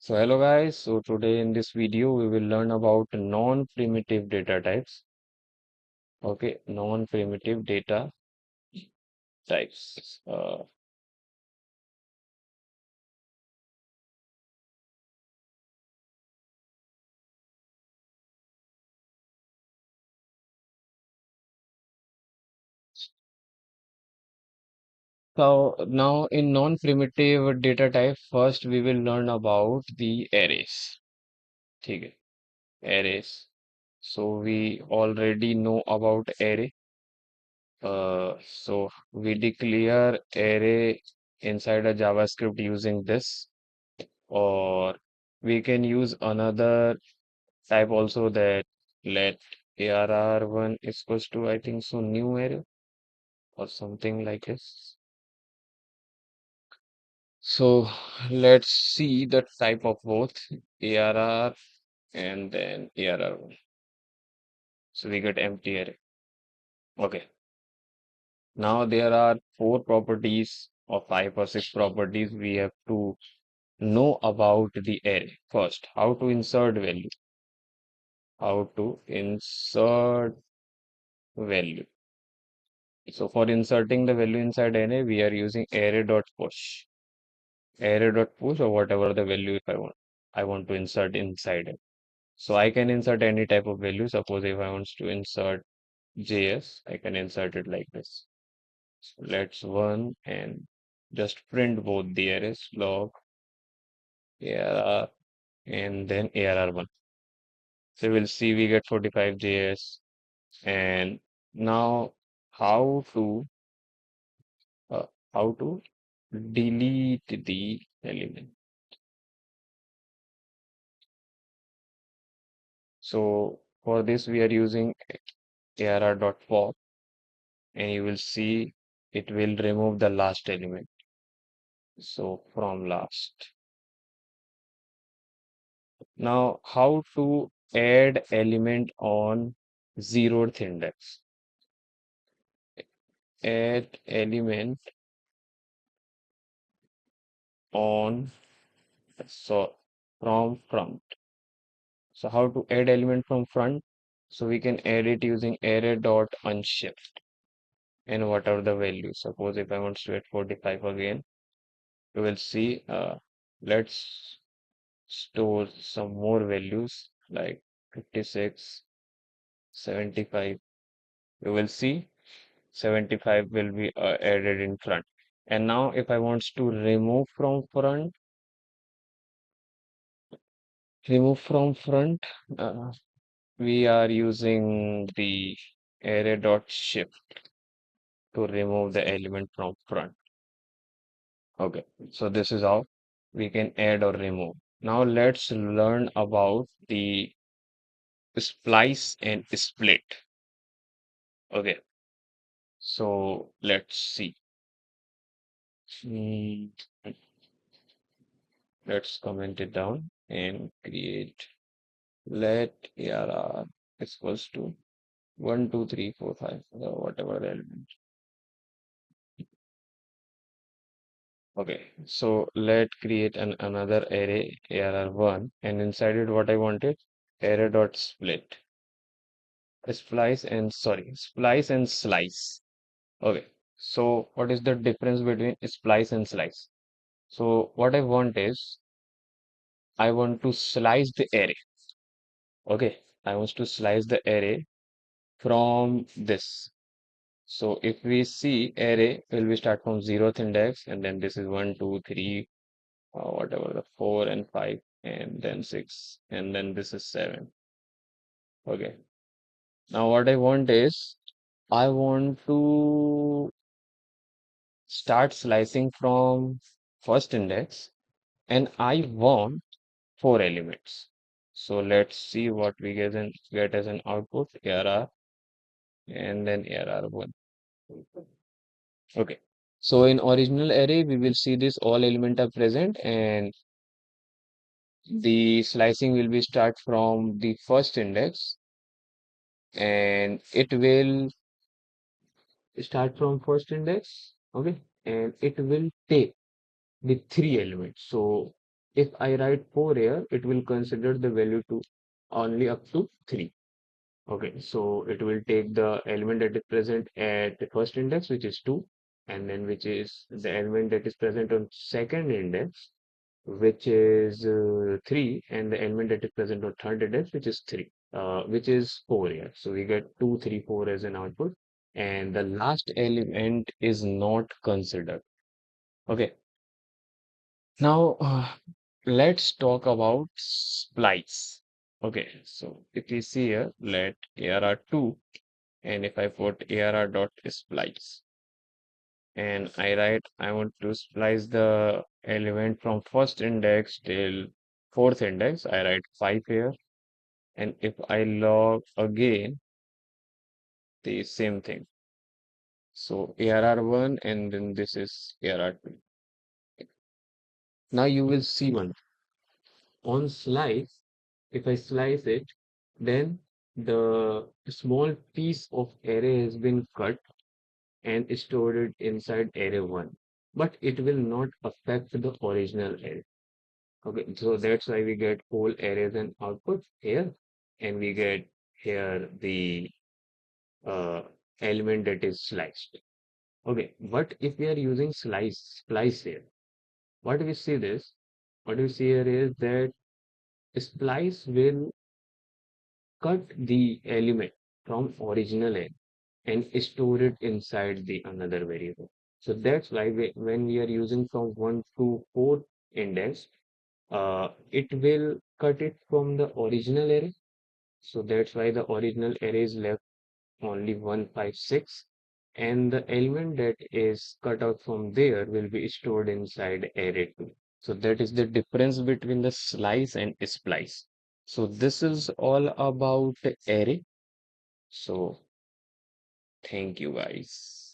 So hello guys, so today in this video we will learn about non-primitive data types. Okay, non-primitive data types. So now in non-primitive data type, first we will learn about the arrays. Okay, arrays. So we already know about array. So we declare array inside a JavaScript using this, or we can use another type also that let arr1 is equals to I think so new array or something like this. So let's see the type of both arr and then arr1. So we get empty array. Okay. Now there are four properties or five or six properties we have to know about the array. First, how to insert value. How to insert value. So for inserting the value inside array, we are using array.push. Array.push or whatever the value if I want to insert inside it. So I can insert any type of value. Suppose if I want to insert JS, I can insert it like this. So let's run and just print both the arrays log arr and then arr1. So we'll see we get 45 JS. And now how to uh, how to delete the element. So for this we are using arr.pop and you will see it will remove the last element. So from last. Now how to add element on zeroth index. Add element on so from front. So how to add element from front? So we can add it using array.unshift and whatever the value. Suppose if I want to add 45 again, you will see let's store some more values like 56, 75. You will see 75 will be added in front. And now if I want to remove from front, uh, we are using the array.shift to remove the element from front. Okay, so this is how we can add or remove. Now let's learn about the splice and split. Okay, so let's see. Hmm, let's comment it down and create let arr is equals to 1, 2, 3, 4, 5, whatever the element. Okay, so let create another array arr1 and inside it what I wanted array dot split splice and slice. Okay, so what is the difference between splice and slice? So what I want is I want to slice the array. Okay, I want to slice the array from this. So if we see array, will we start from zeroth index and then this is 1, 2, 3, whatever the 4 and 5 and then 6 and then this is 7. Okay. Now what I want is I want to start slicing from first index and I want four elements. So let's see what we get as an output arr and then arr1. Okay. So in original array, we will see this all element are present and the slicing will be start from the first index and it will start from first index. Okay. And it will take the three elements. So If I write 4 here, it will consider the value to only up to 3. Okay, so it will take the element that is present at the first index, which is 2, and then which is the element that is present on second index, which is 3, and the element that is present on third index, which is 3, which is 4 here. So we get 2, 3, 4 as an output, and the last element is not considered. Okay, now let's talk about splice. Okay, so if we see here, let arr2, and if I put arr dot splice, and I write I want to splice the element from first index till fourth index, I write 5 here, and if I log again, the same thing. So arr1, and then this is arr2. Now you will see one on slice. If I slice it, then the small piece of array has been cut and stored it inside array 1, but it will not affect the original array. Okay, so that's why we get whole arrays and output here, and we get here the uh, element that is sliced. Okay, but if we are using splice here, what we see this, what we see here is that splice will cut the element from original array and store it inside the another variable. So that's why when we are using from 1 to 4 index, it will cut it from the original array. So that's why the original array is left only 156, and the element that is cut out from there will be stored inside array 2. So that is the difference between the slice and splice. So this is all about array. So thank you guys.